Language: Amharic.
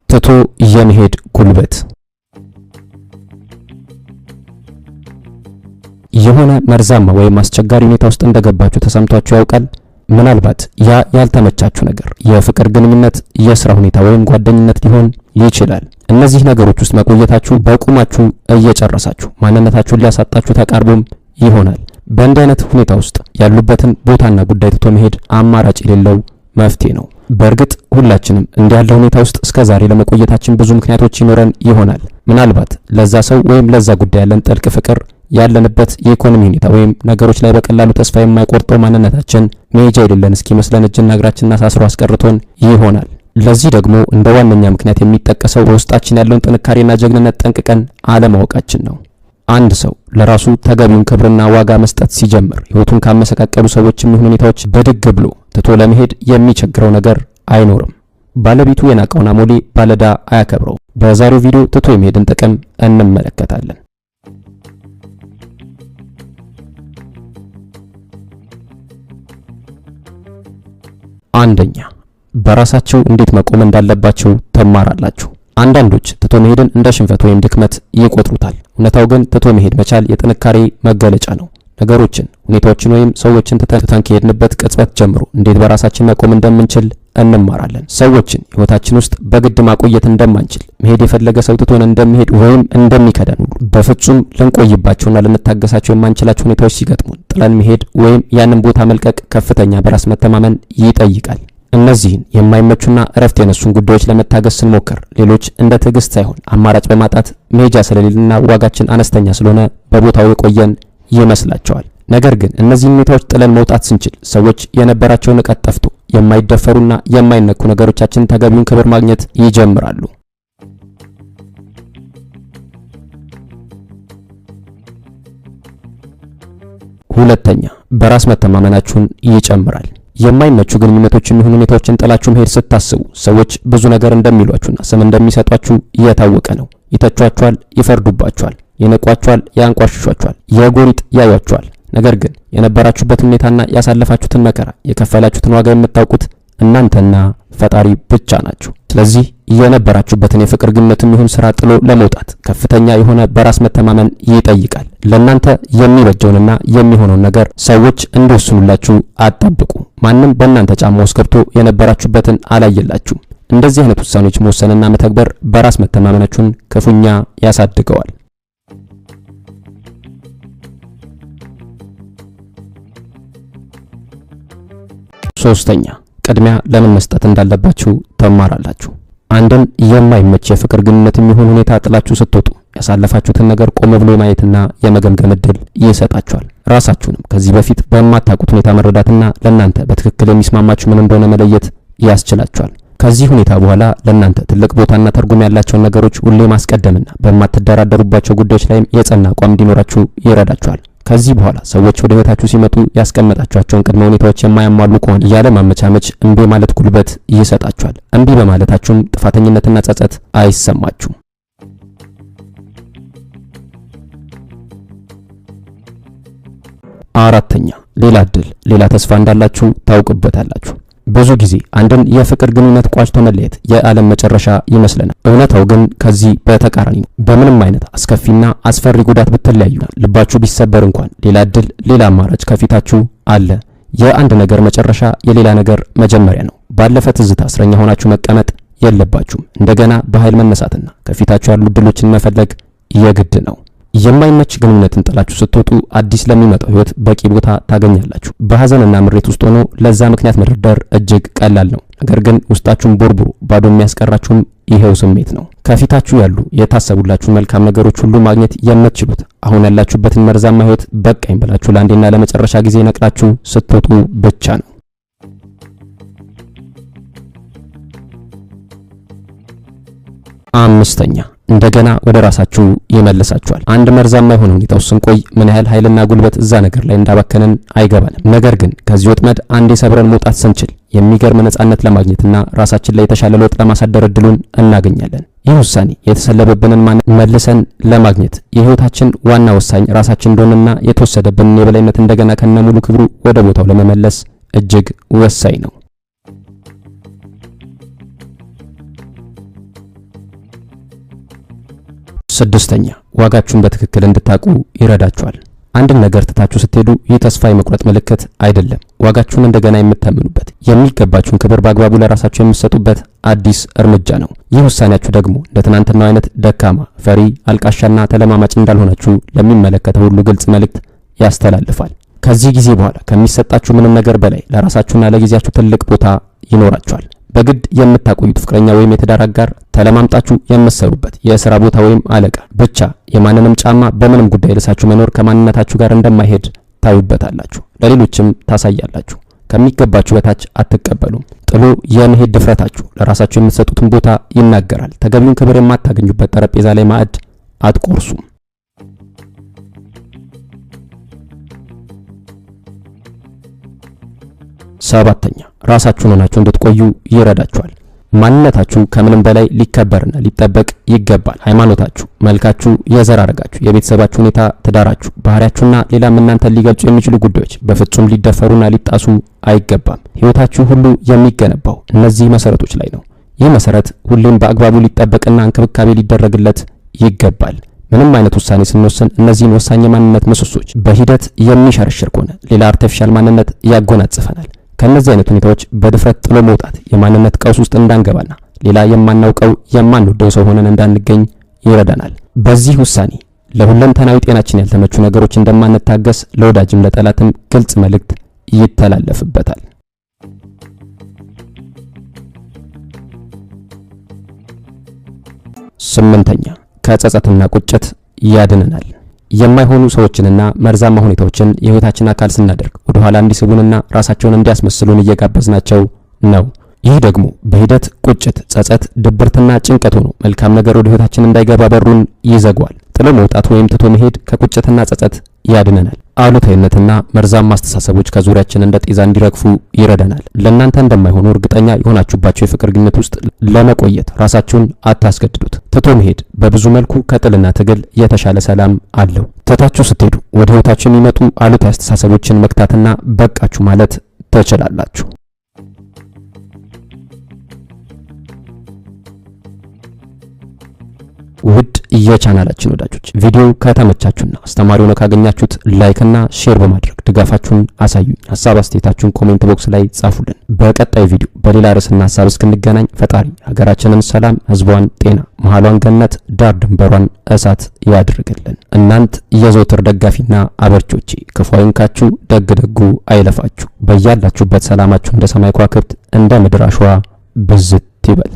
ትቶ የመሄድ ጉልበት። የሆነ መርዛማ ወይም አስቸጋሪ ሁኔታ ውስጥ እንደገባችሁ ተሰምቷችሁ ያውቃል? ምናልባት ያ ያልተመቻችሁ ነገር የፍቅር ግንኙነት፣ የሥራ ሁኔታ ወይም ጓደኝነት ሊሆን ይችላል። እነዚህ ነገሮች ውስጥ መቆየታችሁ በቁማችሁ እየጨረሳችሁ ማንነታችሁን ሊያሳጣችሁ ተቃርቦም ይሆናል። በእንዲህ አይነት ሁኔታ ውስጥ ያሉበትን ቦታና ጉዳይ ትቶ መሄድ አማራጭ የሌለው መፍትሄ ነው። በእርግጥ ሁላችንም እንዲህ ያለ ሁኔታ ውስጥ እስከዛሬ ለመቆየታችን ብዙ ምክንያቶች ይኖረን ይሆናል። ምናልባት ለዛ ሰው ወይም ለዛ ጉዳይ ያለን ጥልቅ ፍቅር፣ ያለንበት የኢኮኖሚ ሁኔታ ወይም ነገሮች ላይ በቀላሉ ተስፋ የማይቆርጠው ማንነታችን መሄጃ የሌለን እስኪመስለን እጅና እግራችንን አሳስሮ አስቀርቶን ይሆናል። ለዚህ ደግሞ እንደ ዋነኛ ምክንያት የሚጠቀሰው በውስጣችን ያለውን ጥንካሬና ጀግንነት ጠንቅቀን አለማወቃችን ነው። አንድ ሰው ለራሱ ተገቢውን ክብርና ዋጋ መስጠት ሲጀምር ሕይወቱን ካመሰቃቀሉ ሰዎችም ይሁን ሁኔታዎች በድግ ብሎ ትቶ ለመሄድ የሚቸግረው ነገር አይኖርም። ባለቤቱ የናቀውን አሞሌ ባለዳ አያከብረው። በዛሬው ቪዲዮ ትቶ የመሄድን ጥቅም እንመለከታለን። አንደኛ፣ በራሳቸው እንዴት መቆም እንዳለባቸው ትማራላችሁ። አንዳንዶች ትቶ መሄድን እንደ ሽንፈት ወይም ድክመት ይቆጥሩታል። እውነታው ግን ትቶ መሄድ መቻል የጥንካሬ መገለጫ ነው። ነገሮችን፣ ሁኔታዎችን ወይም ሰዎችን ትተን ከሄድንበት ቅጽበት ጀምሮ እንዴት በራሳችን መቆም እንደምንችል እንማራለን። ሰዎችን ሕይወታችን ውስጥ በግድ ማቆየት እንደማንችል፣ መሄድ የፈለገ ሰው ትቶን እንደሚሄድ ወይም እንደሚከዳን ሁሉ በፍጹም ልንቆይባቸውና ልንታገሳቸው የማንችላቸው ሁኔታዎች ሲገጥሙን ጥለን መሄድ ወይም ያንን ቦታ መልቀቅ ከፍተኛ በራስ መተማመን ይጠይቃል። እነዚህን የማይመቹና እረፍት የነሱን ጉዳዮች ለመታገስ ስንሞክር ሌሎች እንደ ትዕግስት ሳይሆን አማራጭ በማጣት መሄጃ ስለሌለና ዋጋችን አነስተኛ ስለሆነ በቦታው የቆየን ይመስላቸዋል። ነገር ግን እነዚህን ሁኔታዎች ጥለን መውጣት ስንችል ሰዎች የነበራቸውን ንቀት ጠፍቶ የማይደፈሩና የማይነኩ ነገሮቻችን ተገቢውን ክብር ማግኘት ይጀምራሉ። ሁለተኛ፣ በራስ መተማመናችሁን ይጨምራል። የማይመቹ ግንኙነቶችን ይሁን ሁኔታዎችን ጥላችሁ መሄድ ስታስቡ ሰዎች ብዙ ነገር እንደሚሏችሁና ስም እንደሚሰጧችሁ የታወቀ ነው። ይተቿችኋል፣ ይፈርዱባችኋል፣ ይንቋችኋል፣ ያንቋሽሿችኋል፣ የጎሪጥ ያዩአችኋል። ነገር ግን የነበራችሁበት ሁኔታና ያሳለፋችሁትን መከራ፣ የከፈላችሁትን ዋጋ የምታውቁት እናንተና ፈጣሪ ብቻ ናችሁ። ስለዚህ የነበራችሁበትን የፍቅር ግንኙነትም ይሁን ስራ ጥሎ ለመውጣት ከፍተኛ የሆነ በራስ መተማመን ይጠይቃል። ለእናንተ የሚበጀውንና የሚሆነውን ነገር ሰዎች እንዲወስኑላችሁ አትጠብቁ። ማንም በእናንተ ጫማ ውስጥ ገብቶ የነበራችሁበትን አላየላችሁም። እንደዚህ አይነት ውሳኔዎች መወሰንና መተግበር በራስ መተማመናችሁን ክፉኛ ያሳድገዋል። ሶስተኛ፣ ቅድሚያ ለምን መስጠት እንዳለባችሁ ትማራላችሁ። አንድን የማይመች የፍቅር ግንኙነት የሚሆን ሁኔታ ጥላችሁ ስትወጡ ያሳለፋችሁትን ነገር ቆም ብሎ ማየትና የመገምገም ዕድል ይሰጣችኋል። ራሳችሁንም ከዚህ በፊት በማታውቁት ሁኔታ መረዳትና ለእናንተ በትክክል የሚስማማችሁ ምን እንደሆነ መለየት ያስችላችኋል። ከዚህ ሁኔታ በኋላ ለእናንተ ትልቅ ቦታና ትርጉም ያላቸውን ነገሮች ሁሌ ማስቀደምና በማትደራደሩባቸው ጉዳዮች ላይም የጸና አቋም እንዲኖራችሁ ይረዳችኋል። ከዚህ በኋላ ሰዎች ወደ ሕይወታችሁ ሲመጡ ያስቀመጣችኋቸውን ቅድመ ሁኔታዎች የማያሟሉ ከሆነ ያለ ማመቻመች እምቢ ማለት ጉልበት ይሰጣችኋል። እምቢ በማለታችሁም ጥፋተኝነትና ጸጸት አይሰማችሁም። አራተኛ፣ ሌላ እድል፣ ሌላ ተስፋ እንዳላችሁ ታውቁበታላችሁ። ብዙ ጊዜ አንድን የፍቅር ግንኙነት ቋጭቶ መለየት የዓለም መጨረሻ ይመስለናል። እውነታው ግን ከዚህ በተቃራኒ ነው። በምንም አይነት አስከፊና አስፈሪ ጉዳት ብትለያዩና ልባችሁ ቢሰበር እንኳን ሌላ እድል፣ ሌላ አማራጭ ከፊታችሁ አለ። የአንድ ነገር መጨረሻ የሌላ ነገር መጀመሪያ ነው። ባለፈ ትዝታ እስረኛ ሆናችሁ መቀመጥ የለባችሁም። እንደገና በኃይል መነሳትና ከፊታችሁ ያሉ እድሎችን መፈለግ የግድ ነው። የማይመች ግንኙነትን ጥላችሁ ስትወጡ አዲስ ለሚመጣው ህይወት በቂ ቦታ ታገኛላችሁ። በሐዘንና ምሬት ውስጥ ሆኖ ለዛ ምክንያት መደርደር እጅግ ቀላል ነው። ነገር ግን ውስጣችሁን ቦርቡሮ ባዶ የሚያስቀራችሁም ይሄው ስሜት ነው። ከፊታችሁ ያሉ የታሰቡላችሁ መልካም ነገሮች ሁሉ ማግኘት የምትችሉት አሁን ያላችሁበትን መርዛማ ህይወት በቃኝ ብላችሁ ለአንዴና ለመጨረሻ ጊዜ ነቅላችሁ ስትወጡ ብቻ ነው። አምስተኛ፣ እንደገና ወደ ራሳችሁ ይመልሳችኋል። አንድ መርዛማ የሆነ ሁኔታ ውስጥ ስንቆይ ምን ያህል ኃይልና ጉልበት እዛ ነገር ላይ እንዳባከንን አይገባንም። ነገር ግን ከዚህ ወጥመድ አንዴ ሰብረን መውጣት ስንችል የሚገርም ነፃነት ለማግኘትና ራሳችን ላይ የተሻለ ለውጥ ለማሳደር እድሉን እናገኛለን። ይህ ውሳኔ የተሰለበብንን መልሰን ለማግኘት የህይወታችን ዋና ወሳኝ ራሳችን እንደሆነና የተወሰደብንን የበላይነት እንደገና ከነሙሉ ክብሩ ወደ ቦታው ለመመለስ እጅግ ወሳኝ ነው። ስድስተኛ ዋጋችሁን በትክክል እንድታውቁ ይረዳችኋል። አንድን ነገር ትታችሁ ስትሄዱ ይህ ተስፋ የመቁረጥ ምልክት አይደለም። ዋጋችሁን እንደገና የምታምኑበት፣ የሚገባችሁን ክብር በአግባቡ ለራሳችሁ የምትሰጡበት አዲስ እርምጃ ነው። ይህ ውሳኔያችሁ ደግሞ እንደ ትናንትናው አይነት ደካማ፣ ፈሪ፣ አልቃሻና ተለማማጭ እንዳልሆናችሁ ለሚመለከተው ሁሉ ግልጽ መልእክት ያስተላልፋል። ከዚህ ጊዜ በኋላ ከሚሰጣችሁ ምንም ነገር በላይ ለራሳችሁና ለጊዜያችሁ ትልቅ ቦታ ይኖራችኋል። በግድ የምታቆዩት ፍቅረኛ ወይም የትዳር አጋር፣ ተለማምጣችሁ የምትሰሩበት የሥራ ቦታ ወይም አለቃ፣ ብቻ የማንንም ጫማ በምንም ጉዳይ ልሳችሁ መኖር ከማንነታችሁ ጋር እንደማይሄድ ታዩበታላችሁ፣ ለሌሎችም ታሳያላችሁ። ከሚገባችሁ በታች አትቀበሉም። ጥሎ የመሄድ ድፍረታችሁ ለራሳችሁ የምትሰጡትን ቦታ ይናገራል። ተገቢውን ክብር የማታገኙበት ጠረጴዛ ላይ ማዕድ አትቆርሱም። ሰባተኛ ራሳችሁን ሆናችሁ እንድትቆዩ ይረዳችኋል። ማንነታችሁ ከምንም በላይ ሊከበርና ሊጠበቅ ይገባል። ሃይማኖታችሁ፣ መልካችሁ፣ የዘር ሐረጋችሁ፣ የቤተሰባችሁ ሁኔታ፣ ትዳራችሁ፣ ባህሪያችሁና ሌላም እናንተን ሊገልጹ የሚችሉ ጉዳዮች በፍጹም ሊደፈሩና ሊጣሱ አይገባም። ሕይወታችሁ ሁሉ የሚገነባው እነዚህ መሰረቶች ላይ ነው። ይህ መሰረት ሁሌም በአግባቡ ሊጠበቅና እንክብካቤ ሊደረግለት ይገባል። ምንም አይነት ውሳኔ ስንወስን እነዚህን ወሳኝ የማንነት ምሰሶች በሂደት የሚሸረሽር ከሆነ ሌላ አርቲፊሻል ማንነት ያጎናጽፈናል። ከነዚህ አይነት ሁኔታዎች በድፍረት ጥሎ መውጣት የማንነት ቀውስ ውስጥ እንዳንገባና ሌላ የማናውቀው የማንወደው ሰው ሆነን እንዳንገኝ ይረዳናል። በዚህ ውሳኔ ለሁለንተናዊ ጤናችን ያልተመቹ ነገሮች እንደማንታገስ ለወዳጅም ለጠላትም ግልጽ መልእክት ይተላለፍበታል። ስምንተኛ ከጸጸትና ቁጭት ያድነናል። የማይሆኑ ሰዎችንና መርዛማ ሁኔታዎችን የህይወታችን አካል ስናደርግ ወደ ኋላ እንዲስቡንና ራሳቸውን እንዲያስመስሉን እየጋበዝናቸው ነው። ይህ ደግሞ በሂደት ቁጭት፣ ጸጸት፣ ድብርትና ጭንቀት ሆኖ መልካም ነገር ወደ ህይወታችን እንዳይገባ በሩን ይዘጋዋል። ጥሎ መውጣት ወይም ትቶ መሄድ ከቁጭትና ጸጸት ያድነናል። አሉታዊነትና መርዛማ አስተሳሰቦች ከዙሪያችን እንደ ጤዛ እንዲረግፉ ይረዳናል። ለእናንተ እንደማይሆኑ እርግጠኛ የሆናችሁባቸው የፍቅር ግንኙነት ውስጥ ለመቆየት ራሳችሁን አታስገድዱት። ትቶ መሄድ በብዙ መልኩ ከጥልና ትግል የተሻለ ሰላም አለው። ትታችሁ ስትሄዱ ወደ ህይወታችሁ የሚመጡ አሉታዊ አስተሳሰቦችን መክታትና በቃችሁ ማለት ትችላላችሁ። ውድ የቻናላችን ወዳጆች ቪዲዮ ከተመቻችሁና አስተማሪ ሆኖ ካገኛችሁት ላይክና ሼር በማድረግ ድጋፋችሁን አሳዩኝ። ሐሳብ አስተያየታችሁን ኮሜንት ቦክስ ላይ ጻፉልን። በቀጣይ ቪዲዮ በሌላ ርዕስና ሐሳብ እስክንገናኝ ፈጣሪ ሀገራችንን ሰላም፣ ህዝቧን ጤና፣ መሃሏን ገነት፣ ዳር ድንበሯን እሳት ያድርግልን። እናንት የዘውትር ደጋፊና አበርቾቼ ክፉ አይንካችሁ፣ ደግ ደጉ አይለፋችሁ። በያላችሁበት ሰላማችሁ እንደ ሰማይ ከዋክብት እንደ ምድር አሸዋ ብዝት ይበል።